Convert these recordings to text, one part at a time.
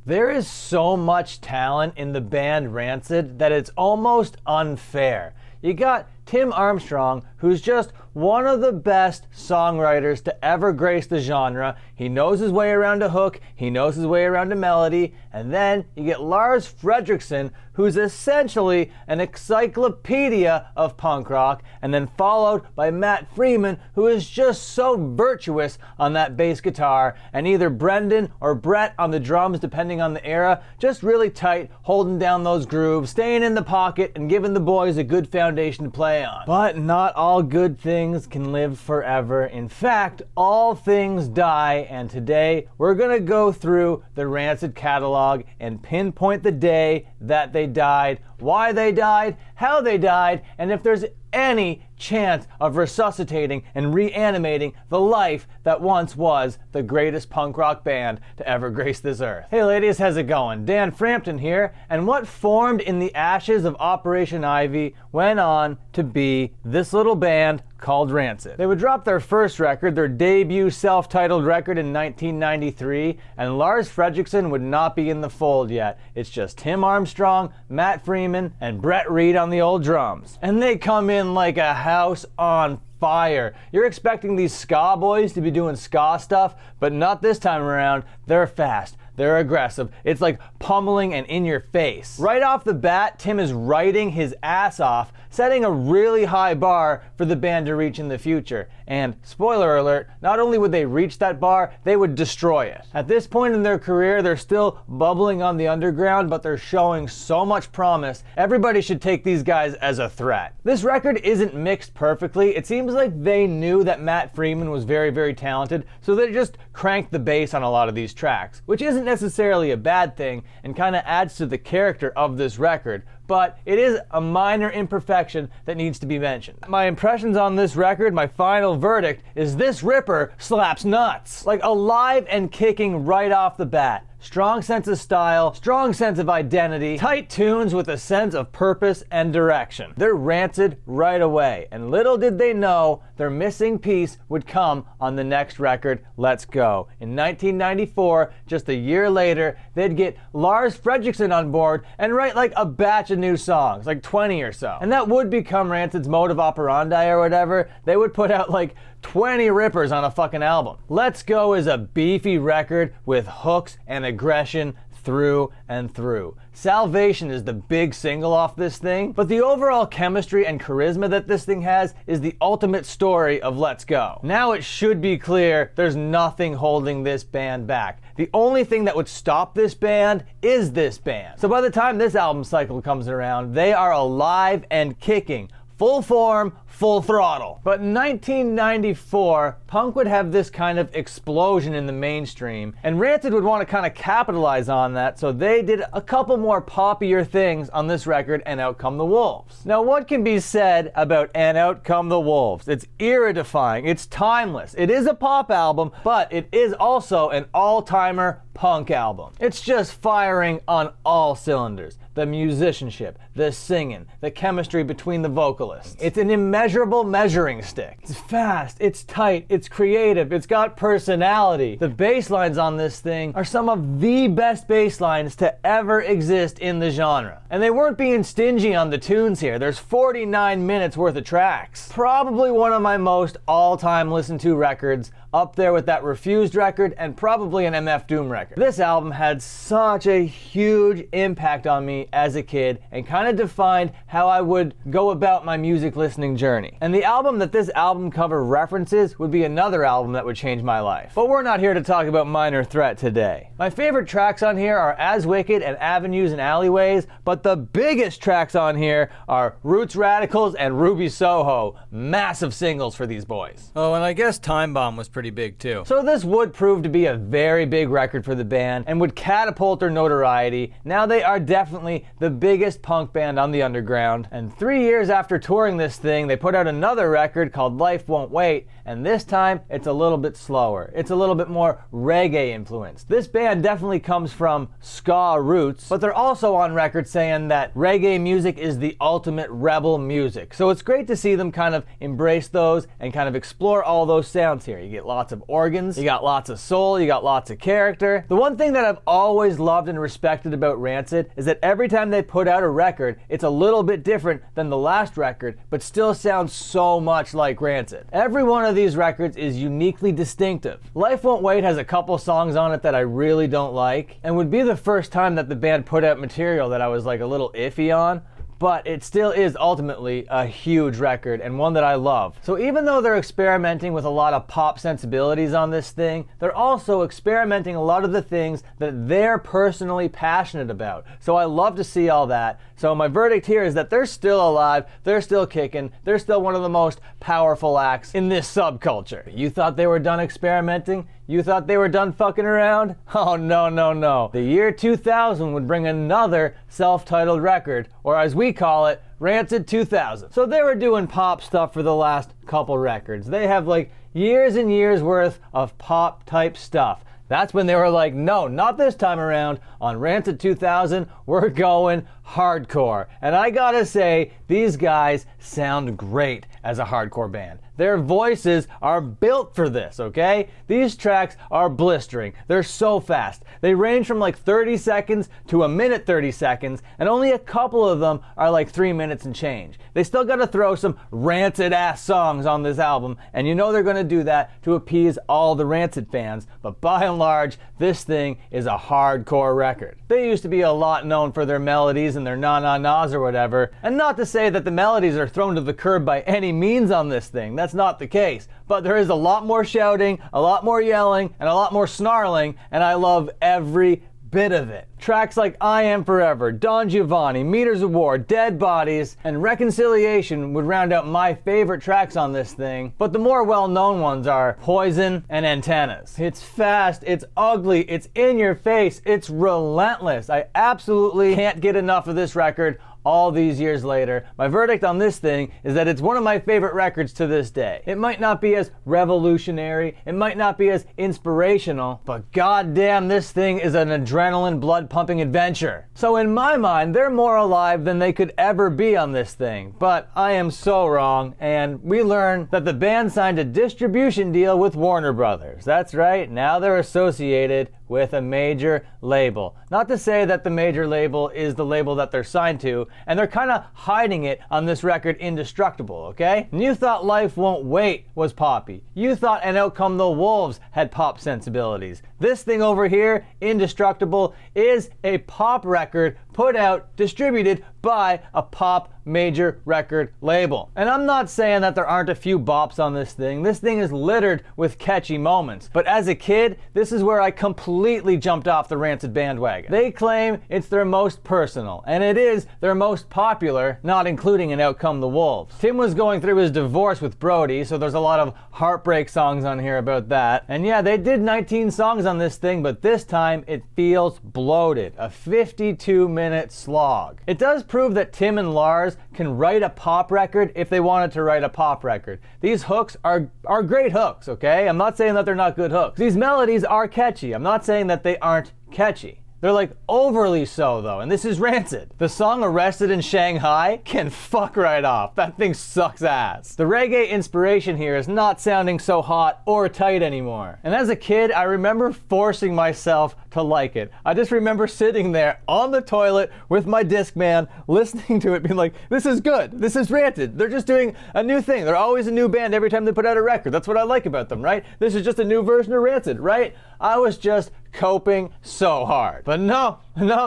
There is so much talent in the band Rancid that it's almost unfair. You got Tim Armstrong, who's just one of the best songwriters to ever grace the genre. He knows his way around a hook, he knows his way around a melody, and then you get Lars Frederiksen, who's essentially an encyclopedia of punk rock, and then followed by Matt Freeman, who is just so virtuous on that bass guitar, and either Brendan or Brett on the drums, depending on the era, just really tight, holding down those grooves, staying in the pocket, and giving the boys a good foundation to play on. But not all good things can live forever. In fact, all things die, and today we're gonna go through the Rancid catalog and pinpoint the day that they died, why they died, how they died, and if there's any chance of resuscitating and reanimating the life that once was the greatest punk rock band to ever grace this earth. Hey ladies, how's it going? Dan Frampton here, and what formed in the ashes of Operation Ivy went on to be this little band called Rancid. They would drop their first record, their debut self-titled record, in 1993, and Lars Frederiksen would not be in the fold yet. It's just Tim Armstrong, Matt Freeman, and Brett Reed on the old drums. And they come in like a house on fire. You're expecting these ska boys to be doing ska stuff, but not this time around. They're fast. They're aggressive. It's like pummeling and in your face. Right off the bat, Tim is writing his ass off, setting a really high bar for the band to reach in the future. And spoiler alert, not only would they reach that bar, they would destroy it. At this point in their career, they're still bubbling on the underground, but they're showing so much promise. Everybody should take these guys as a threat. This record isn't mixed perfectly. It seems like they knew that Matt Freeman was very, very talented, so they just cranked the bass on a lot of these tracks, which isn't necessarily a bad thing and kind of adds to the character of this record, but it is a minor imperfection that needs to be mentioned. My impressions on this record, my final verdict, is this ripper slaps nuts. Like alive and kicking right off the bat. Strong sense of style, strong sense of identity, tight tunes with a sense of purpose and direction. They're Rancid right away, and little did they know their missing piece would come on the next record, Let's Go. In 1994, just a year later, they'd get Lars Frederiksen on board and write like a batch of new songs, like 20 or so. And that would become Rancid's modus operandi or whatever. They would put out like 20 rippers on a fucking album. Let's Go is a beefy record with hooks and aggression through and through. Salvation is the big single off this thing, but the overall chemistry and charisma that this thing has is the ultimate story of Let's Go. Now it should be clear there's nothing holding this band back. The only thing that would stop this band is this band. So by the time this album cycle comes around, they are alive and kicking. Full form, full throttle. But in 1994, punk would have this kind of explosion in the mainstream, and Rancid would want to kind of capitalize on that, so they did a couple more poppier things on this record, and Out Come the Wolves. Now, what can be said about And Out Come the Wolves? It's era-defying, it's timeless. It is a pop album, but it is also an all-timer punk album. It's just firing on all cylinders. The musicianship, the singing, the chemistry between the vocalists. It's an immeasurable measuring stick. It's fast, it's tight, it's creative, it's got personality. The bass lines on this thing are some of the best bass lines to ever exist in the genre. And they weren't being stingy on the tunes here. There's 49 minutes worth of tracks. Probably one of my most all-time listened to records, up there with that Refused record and probably an MF Doom record. This album had such a huge impact on me as a kid and kind of defined how I would go about my music listening journey. And the album that this album cover references would be another album that would change my life. But we're not here to talk about Minor Threat today. My favorite tracks on here are As Wicked and Avenues and Alleyways, but the biggest tracks on here are Roots Radicals and Ruby Soho. Massive singles for these boys. Oh, and I guess Time Bomb was pretty big too. So this would prove to be a very big record for the band and would catapult their notoriety. Now they are definitely the biggest punk band on the underground. And 3 years after touring this thing, they put out another record called Life Won't Wait, and this time it's a little bit slower. It's a little bit more reggae influenced. This band definitely comes from ska roots, but they're also on record saying that reggae music is the ultimate rebel music. So it's great to see them kind of embrace those and kind of explore all those sounds here. You get lots of organs, you got lots of soul, you got lots of character. The one thing that I've always loved and respected about Rancid is that every time they put out a record, it's a little bit different than the last record, but still sounds so much like Rancid. Every one of these records is uniquely distinctive. Life Won't Wait has a couple songs on it that I really don't like, and would be the first time that the band put out material that I was like a little iffy on. But it still is ultimately a huge record and one that I love. So even though they're experimenting with a lot of pop sensibilities on this thing, they're also experimenting a lot of the things that they're personally passionate about. So I love to see all that. So my verdict here is that they're still alive, they're still kicking, they're still one of the most powerful acts in this subculture. You thought they were done experimenting? You thought they were done fucking around? Oh no, no, no. The year 2000 would bring another self-titled record, or as we call it, Rancid 2000. So they were doing pop stuff for the last couple records. They have like years and years worth of pop type stuff. That's when they were like, no, not this time around. On Rancid 2000, we're going hardcore. And I gotta say, these guys sound great as a hardcore band. Their voices are built for this, okay? These tracks are blistering. They're so fast. They range from like 30 seconds to a minute 30 seconds, and only a couple of them are like 3 minutes and change. They still gotta throw some Rancid-ass songs on this album, and you know they're gonna do that to appease all the Rancid fans, but by and large, this thing is a hardcore record. They used to be a lot known for their melodies and their na-na-nas or whatever, and not to say that the melodies are thrown to the curb by any means on this thing. That's not the case. But there is a lot more shouting, a lot more yelling, and a lot more snarling, and I love every bit of it. Tracks like I Am Forever, Don Giovanni, Meters of War, Dead Bodies, and Reconciliation would round out my favorite tracks on this thing, but the more well-known ones are Poison and Antennas. It's fast, it's ugly, it's in your face, it's relentless. I absolutely can't get enough of this record. All these years later, my verdict on this thing is that it's one of my favorite records to this day. It might not be as revolutionary, it might not be as inspirational, but goddamn, this thing is an adrenaline blood-pumping adventure. So in my mind, they're more alive than they could ever be on this thing, but I am so wrong, and we learn that the band signed a distribution deal with Warner Brothers. That's right, now they're associated with a major label. Not to say that the major label is the label that they're signed to, and they're kind of hiding it on this record Indestructible, okay? And you thought Life Won't Wait was poppy. You thought And Out Come the Wolves had pop sensibilities. This thing over here, Indestructible, is a pop record put out, distributed by a pop major record label. And I'm not saying that there aren't a few bops on this thing. This thing is littered with catchy moments. But as a kid, this is where I completely jumped off the Rancid bandwagon. They claim it's their most personal, and it is their most popular, not including And Out Come the Wolves. Tim was going through his divorce with Brody, so there's a lot of heartbreak songs on here about that. And yeah, they did 19 songs on this thing, but this time it feels bloated. A 52-minute slog. It does prove that Tim and Lars can write a pop record if they wanted to write a pop record. These hooks are great hooks, okay? I'm not saying that they're not good hooks. These melodies are catchy. I'm not saying that they aren't catchy. They're like overly so though, and this is Rancid. The song Arrested in Shanghai can fuck right off. That thing sucks ass. The reggae inspiration here is not sounding so hot or tight anymore. And as a kid, I remember forcing myself to like it. I just remember sitting there on the toilet with my Discman, listening to it, being like, this is good, this is Rancid. They're just doing a new thing. They're always a new band every time they put out a record. That's what I like about them, right? This is just a new version of Rancid, right? I was just coping so hard. But no,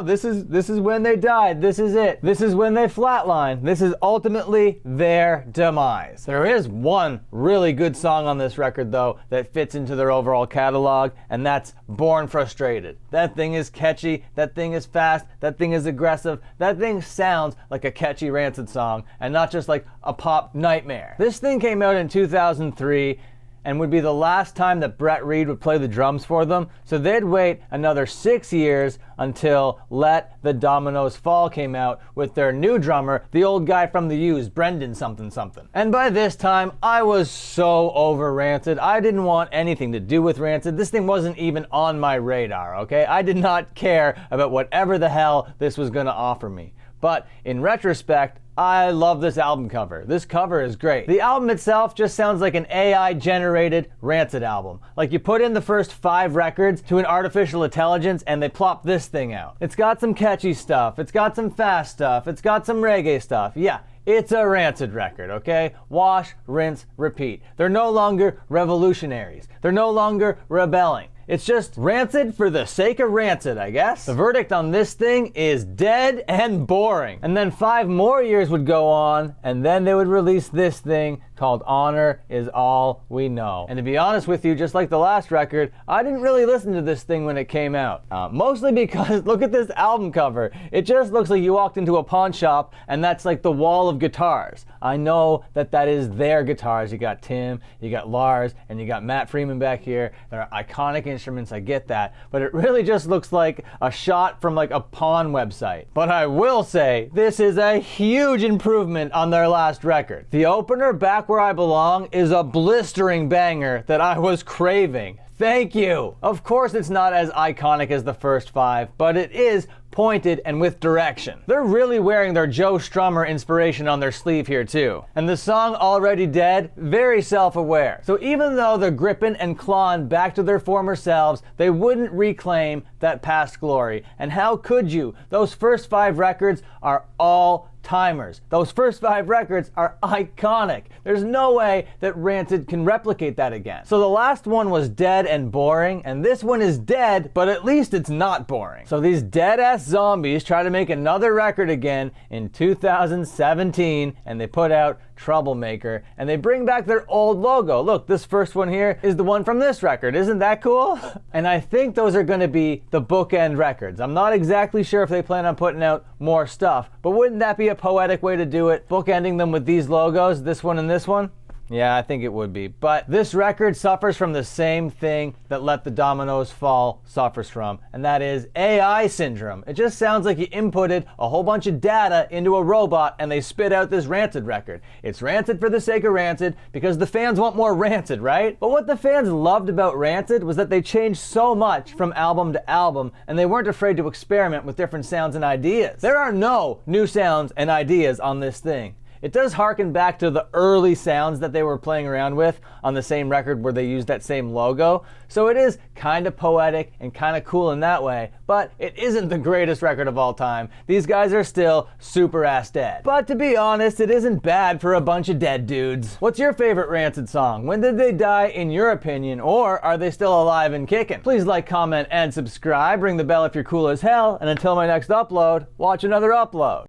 this is when they died. This is it. This is when they flatlined. This is ultimately their demise. There is one really good song on this record though that fits into their overall catalog, and that's Born Frustrated. That thing is catchy, that thing is fast, that thing is aggressive, that thing sounds like a catchy Rancid song and not just like a pop nightmare. This thing came out in 2003 and would be the last time that Brett Reed would play the drums for them, so they'd wait another 6 years until Let the Dominoes Fall came out with their new drummer, the old guy from the Used, Brendan something something. And by this time, I was so over Rancid. I didn't want anything to do with Rancid. This thing wasn't even on my radar, okay? I did not care about whatever the hell this was gonna offer me. But in retrospect, I love this album cover. This cover is great. The album itself just sounds like an AI-generated Rancid album. Like you put in the first 5 records to an artificial intelligence and they plop this thing out. It's got some catchy stuff, it's got some fast stuff, it's got some reggae stuff. Yeah, it's a Rancid record, okay? Wash, rinse, repeat. They're no longer revolutionaries. They're no longer rebelling. It's just Rancid for the sake of Rancid, I guess. The verdict on this thing is dead and boring. And then 5 more years would go on, and then they would release this thing called Honor Is All We Know. And to be honest with you, just like the last record, I didn't really listen to this thing when it came out. Mostly because, look at this album cover. It just looks like you walked into a pawn shop and that's like the wall of guitars. I know that that is their guitars. You got Tim, you got Lars, and you got Matt Freeman back here. They're iconic instruments, I get that. But it really just looks like a shot from like a pawn website. But I will say, this is a huge improvement on their last record. The opener, Back Where I Belong, is a blistering banger that I was craving. Thank you! Of course it's not as iconic as the first 5, but it is pointed and with direction. They're really wearing their Joe Strummer inspiration on their sleeve here too. And the song Already Dead, very self-aware. So even though they're gripping and clawing back to their former selves, they wouldn't reclaim that past glory. And how could you? Those first 5 records are all timers. Those first 5 records are iconic. There's no way that Rancid can replicate that again. So the last one was dead and boring, and this one is dead, but at least it's not boring. So these dead-ass zombies try to make another record again in 2017, and they put out Troublemaker, and they bring back their old logo. Look, this first one here is the one from this record. Isn't that cool? And I think those are going to be the bookend records. I'm not exactly sure if they plan on putting out more stuff, but wouldn't that be a poetic way to do it? Bookending them with these logos, this one and this one? Yeah, I think it would be. But this record suffers from the same thing that Let the Dominoes Fall suffers from, and that is AI syndrome. It just sounds like you inputted a whole bunch of data into a robot and they spit out this Rancid record. It's Rancid for the sake of Rancid because the fans want more Rancid, right? But what the fans loved about Rancid was that they changed so much from album to album, and they weren't afraid to experiment with different sounds and ideas. There are no new sounds and ideas on this thing. It does harken back to the early sounds that they were playing around with on the same record where they used that same logo. So it is kind of poetic and kind of cool in that way, but it isn't the greatest record of all time. These guys are still super ass dead. But to be honest, it isn't bad for a bunch of dead dudes. What's your favorite Rancid song? When did they die in your opinion, or are they still alive and kicking? Please like, comment, and subscribe. Ring the bell if you're cool as hell, and until my next upload, watch another upload.